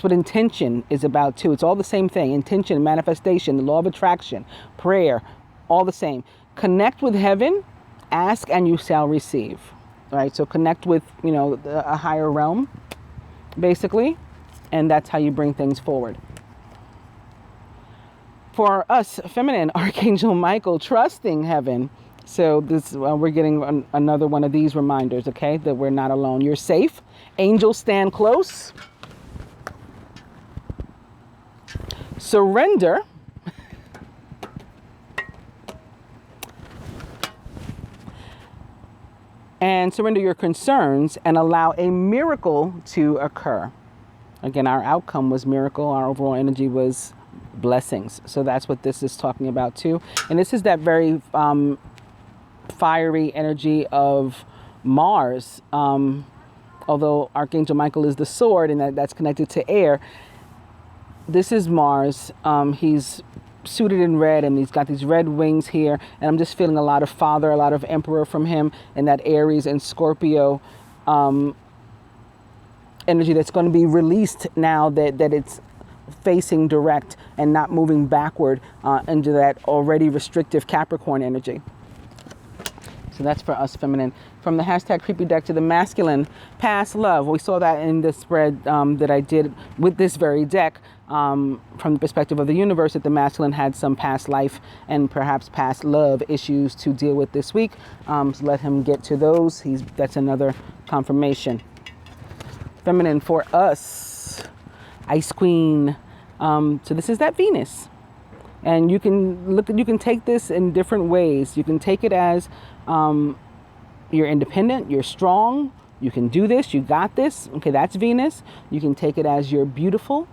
what intention is about too. It's all the same thing. Intention, manifestation, the law of attraction, prayer, all the same. Connect with heaven, ask and you shall receive. Right? So connect with, a higher realm, basically, and that's how you bring things forward. For us, feminine, Archangel Michael, trusting heaven. So this we're getting another one of these reminders, okay, that we're not alone. You're safe. Angels stand close. Surrender. And surrender your concerns and allow a miracle to occur. Again, our outcome was miracle. Our overall energy was blessings. So that's what this is talking about too. And this is that very fiery energy of Mars. Although Archangel Michael is the sword and that's connected to air. This is Mars. He's suited in red and he's got these red wings here. And I'm just feeling a lot of father, a lot of emperor from him, and that Aries and Scorpio energy that's going to be released now that it's facing direct and not moving backward into that already restrictive Capricorn energy. So that's for us feminine. From the hashtag creepy deck to the masculine, past love. We saw that in the spread that I did with this very deck from the perspective of the universe, that the masculine had some past life and perhaps past love issues to deal with this week. So let him get to those. That's another confirmation. Feminine for us, Ice Queen. So this is that Venus, and you can take this in different ways. You can take it as you're independent, you're strong, you can do this, you got this. Okay, that's Venus. You can take it as you're beautiful,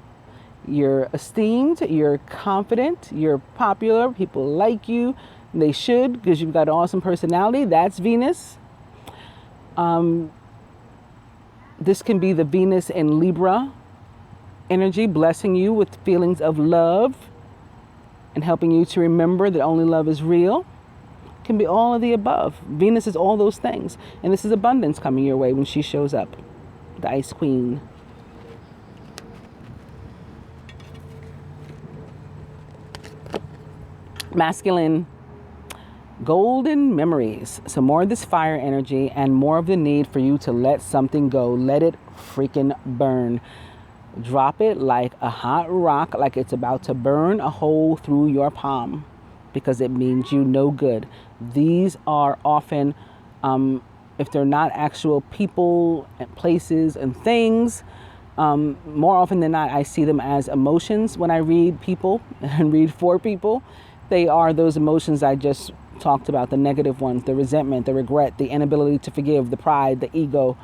you're esteemed, you're confident, you're popular, people like you, they should, because you've got an awesome personality. That's Venus. This can be the Venus in Libra energy, blessing you with feelings of love and helping you to remember that only love is real. Can be all of the above. Venus is all those things. And this is abundance coming your way when she shows up. The Ice Queen. Masculine. Golden memories. So more of this fire energy and more of the need for you to let something go. Let it freaking burn. Drop it like a hot rock, like it's about to burn a hole through your palm, because it means you no good. These are often, if they're not actual people and places and things, more often than not, I see them as emotions when I read people and read for people. They are those emotions I just talked about, the negative ones, the resentment, the regret, the inability to forgive, the pride, the ego.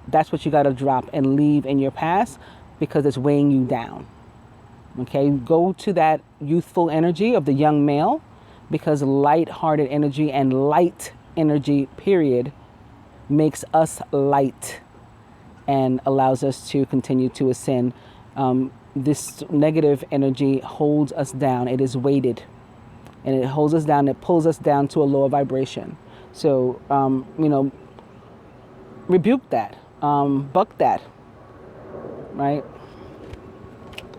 That's what you got to drop and leave in your past, because it's weighing you down. Okay, go to that youthful energy of the young male, because light-hearted energy and light energy, period, makes us light and allows us to continue to ascend. This negative energy holds us down. It is weighted, and it holds us down. It pulls us down to a lower vibration. So, rebuke that. Buck that, right?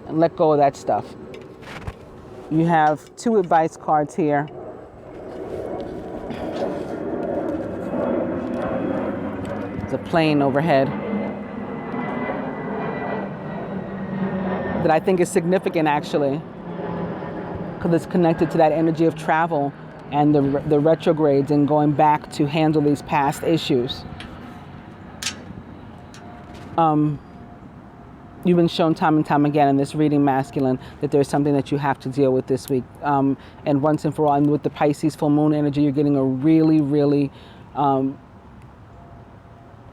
And let go of that stuff. You have 2 advice cards here. There's a plane overhead that I think is significant, actually, because it's connected to that energy of travel and the retrogrades and going back to handle these past issues. You've been shown time and time again in this reading, masculine, that there's something that you have to deal with this week. And once and for all, and with the Pisces full moon energy, you're getting a really, really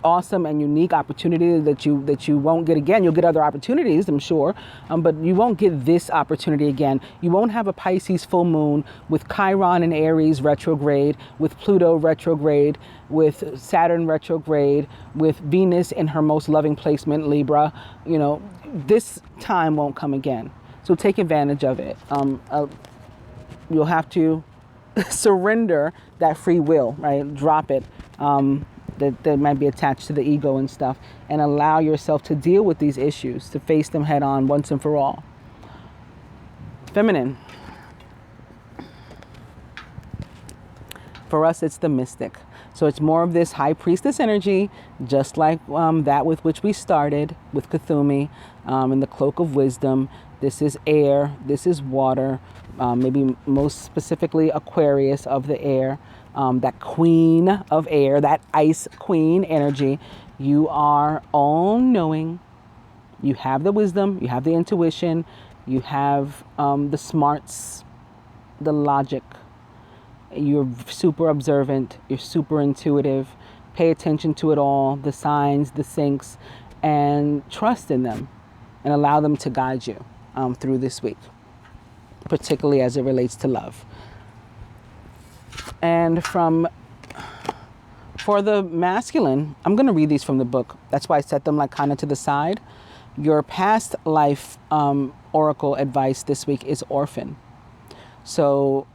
awesome and unique opportunity that you won't get again. You'll get other opportunities, I'm sure, but you won't get this opportunity again. You won't have a Pisces full moon with Chiron and Aries retrograde, with Pluto retrograde, with Saturn retrograde, with Venus in her most loving placement, Libra. This time won't come again. So take advantage of it. You'll have to surrender that free will, right? Drop it. That might be attached to the ego and stuff, and allow yourself to deal with these issues, to face them head on once and for all. Feminine. For us, it's the mystic. So it's more of this high priestess energy, just like that with which we started with Kuthumi, and the cloak of wisdom. This is air, this is water, maybe most specifically Aquarius of the air. That queen of air, that ice queen energy. You are all-knowing. You have the wisdom, you have the intuition, you have the smarts, the logic. You're super observant, you're super intuitive. Pay attention to it all, the signs, the syncs, and trust in them and allow them to guide you through this week, particularly as it relates to love. And for the masculine, I'm going to read these from the book. That's why I set them like kind of to the side. Your past life oracle advice this week is orphan. So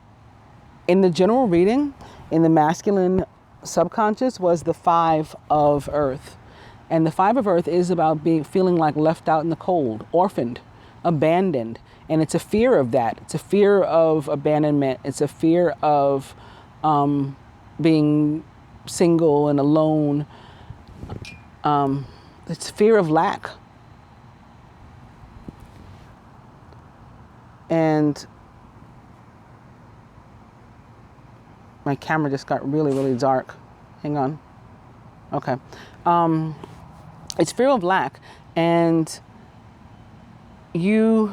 in the general reading, in the masculine subconscious was the 5 of earth. And the 5 of earth is about feeling like left out in the cold, orphaned, abandoned. And it's a fear of that. It's a fear of abandonment. It's a fear of being single and alone. It's fear of lack. And my camera just got really, really dark. Hang on. Okay. It's fear of lack. And you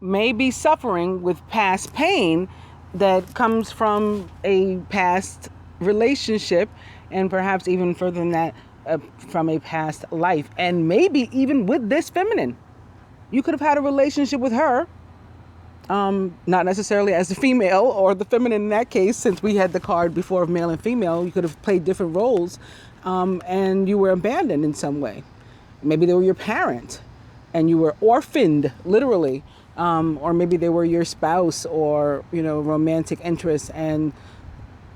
may be suffering with past pain that comes from a past relationship, and perhaps even further than that, from a past life. And maybe even with this feminine, you could have had a relationship with her, not necessarily as a female or the feminine in that case, since we had the card before of male and female. You could have played different roles, and you were abandoned in some way. Maybe they were your parent and you were orphaned, literally, or maybe they were your spouse or, romantic interest, and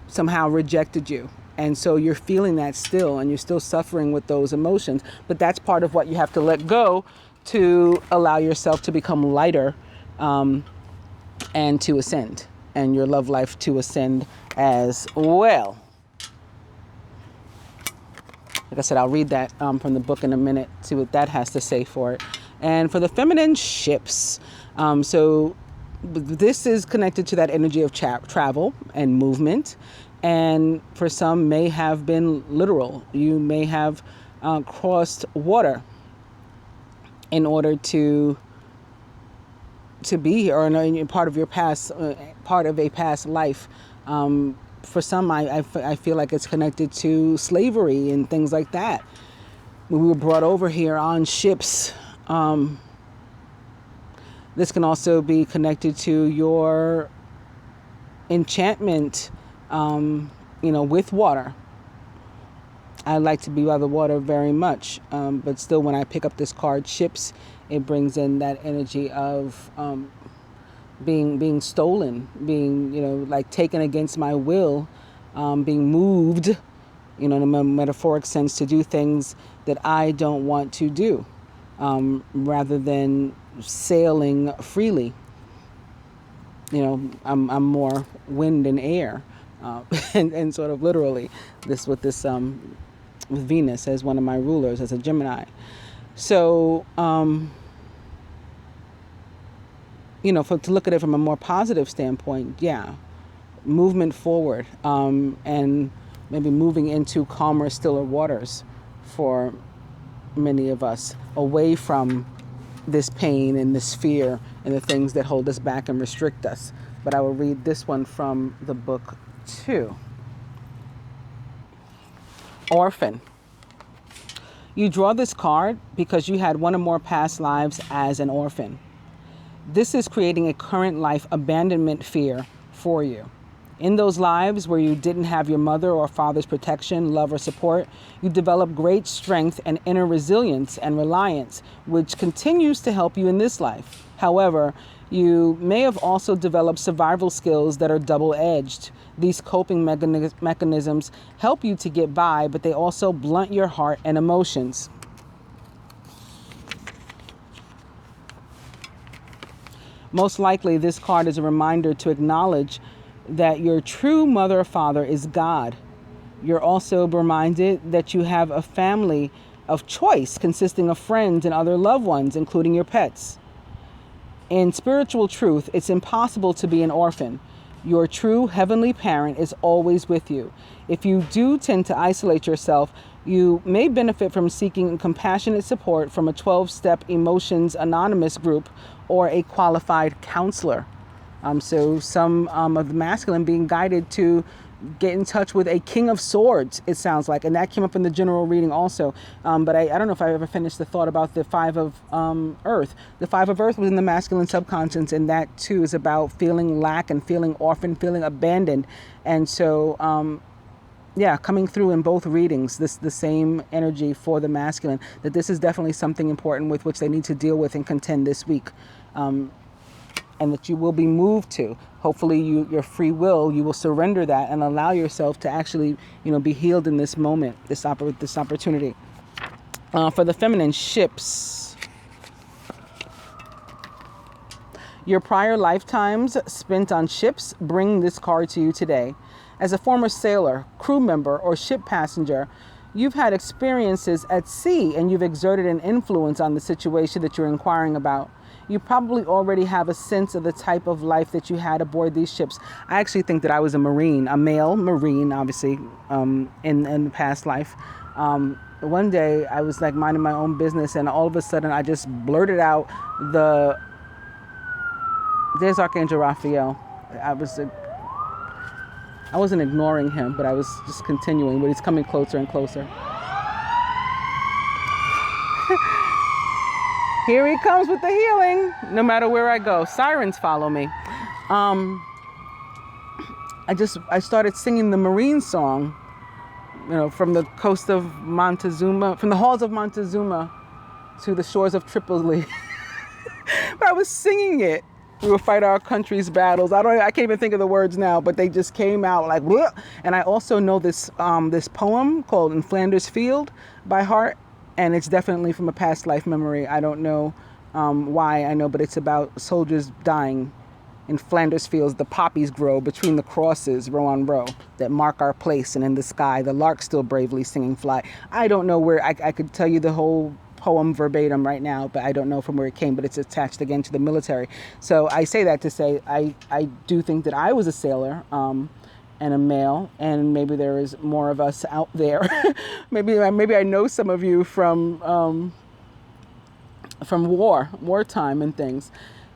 somehow rejected you. And so you're feeling that still, and you're still suffering with those emotions. But that's part of what you have to let go to allow yourself to become lighter, and to ascend, and your love life to ascend as well. Like I said, I'll read that from the book in a minute, see what that has to say for it. And for the feminine, ships. So this is connected to that energy of travel and movement. And for some may have been literal. You may have crossed water in order to be here, or in part of your past, part of a past life. For some, I feel like it's connected to slavery and things like that. We were brought over here on ships. This can also be connected to your enchantment, with water. I like to be by the water very much, but still, when I pick up this card, ships, it brings in that energy of being stolen, being, like taken against my will, being moved, in a metaphoric sense, to do things that I don't want to do, rather than sailing freely. I'm more wind and air, and sort of literally with Venus as one of my rulers, as a Gemini. So, to look at it from a more positive standpoint, movement forward, and maybe moving into calmer, stiller waters for many of us, away from this pain and this fear and the things that hold us back and restrict us. But I will read this one from the book too. Orphan. You draw this card because you had one or more past lives as an orphan. This is creating a current life abandonment fear for you. In those lives where you didn't have your mother or father's protection, love, or support, you develop great strength and inner resilience and reliance, which continues to help you in this life. However, you may have also developed survival skills that are double-edged. These coping mechanisms help you to get by, but they also blunt your heart and emotions. Most likely, this card is a reminder to acknowledge that your true mother or father is God. You're also reminded that you have a family of choice consisting of friends and other loved ones, including your pets. In spiritual truth, it's impossible to be an orphan. Your true heavenly parent is always with you. If you do tend to isolate yourself, you may benefit from seeking compassionate support from a 12-step Emotions Anonymous group or a qualified counselor. So some of the masculine being guided to get in touch with a King of Swords, it sounds like. And that came up in the general reading also. But I don't know if I ever finished the thought about the Five of Earth. The Five of Earth was in the masculine subconscious, and that too is about feeling lack and feeling orphaned, feeling abandoned. And so, coming through in both readings, the same energy for the masculine, that this is definitely something important with which they need to deal with and contend this week. And that you will be moved to. Hopefully your free will, you will surrender that and allow yourself to actually, be healed in this moment, this opportunity. For the feminine, ships. Your prior lifetimes spent on ships bring this card to you today. As a former sailor, crew member, or ship passenger, you've had experiences at sea and you've exerted an influence on the situation that you're inquiring about. You probably already have a sense of the type of life that you had aboard these ships. I actually think that I was a Marine, a male Marine, obviously, in the past life. One day I was like minding my own business, and all of a sudden I just blurted out there's Archangel Raphael. I wasn't ignoring him, but I was just continuing, but he's coming closer and closer. Here he comes with the healing, no matter where I go. Sirens follow me. I started singing the Marine song, from the coast of Montezuma, from the halls of Montezuma to the shores of Tripoli. But I was singing it. We will fight our country's battles. I can't even think of the words now, but they just came out like, bleh. And I also know this this poem called "In Flanders Field" by heart, and it's definitely from a past life memory. I don't know why I know, but it's about soldiers dying. In Flanders fields, the poppies grow between the crosses, row on row, that mark our place, and in the sky, the lark still bravely singing fly. I don't know where, I could tell you the whole poem verbatim right now, but I don't know from where it came, but it's attached again to the military. So I say that to say, I do think that I was a sailor, and a male, and maybe there is more of us out there. maybe I know some of you from wartime and things.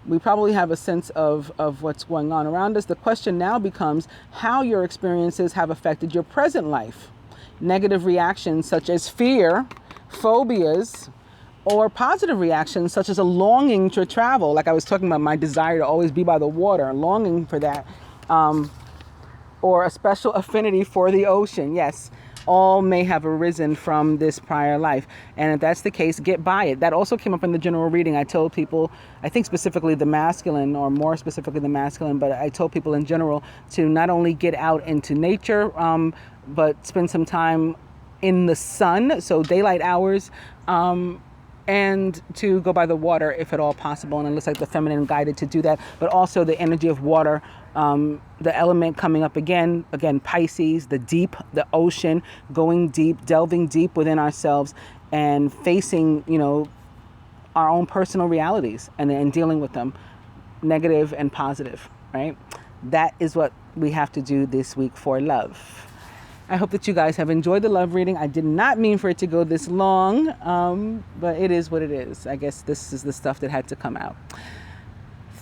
We probably have a sense of what's going on around us. The question now becomes how your experiences have affected your present life. Negative reactions such as fear, phobias, or positive reactions such as a longing to travel. Like I was talking about my desire to always be by the water, longing for that. Or a special affinity for the ocean. Yes, all may have arisen from this prior life. And if that's the case, get by it. That also came up in the general reading. I told people, I think specifically the masculine, or more specifically the masculine, but I told people in general to not only get out into nature, but spend some time in the sun, so daylight hours, and to go by the water if at all possible. And it looks like the feminine guided to do that, but also the energy of water, the element coming up again, Pisces, the deep, the ocean, going deep, delving deep within ourselves and facing, our own personal realities and dealing with them, negative and positive, right? That is what we have to do this week for love. I hope that you guys have enjoyed the love reading. I did not mean for it to go this long, but it is what it is. I guess this is the stuff that had to come out.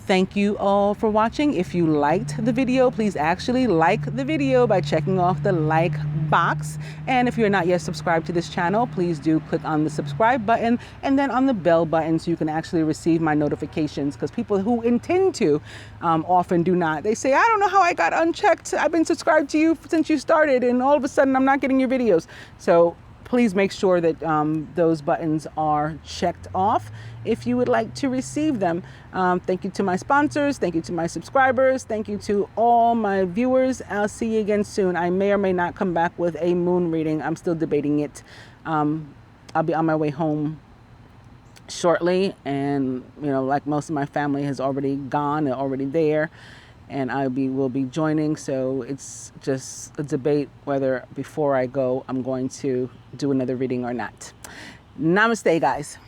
Thank you all for watching. If you liked the video, please actually like the video by checking off the like box. And if you're not yet subscribed to this channel, please do click on the subscribe button and then on the bell button so you can actually receive my notifications, because people who intend to often do not. They say, I don't know how I got unchecked. I've been subscribed to you since you started and all of a sudden I'm not getting your videos. So please make sure that those buttons are checked off if you would like to receive them. Thank you to my sponsors. Thank you to my subscribers. Thank you to all my viewers. I'll see you again soon. I may or may not come back with a moon reading. I'm still debating it. I'll be on my way home shortly. And, like most of my family has already gone and already there. And will be joining, so it's just a debate whether before I go I'm going to do another reading or not. Namaste, guys.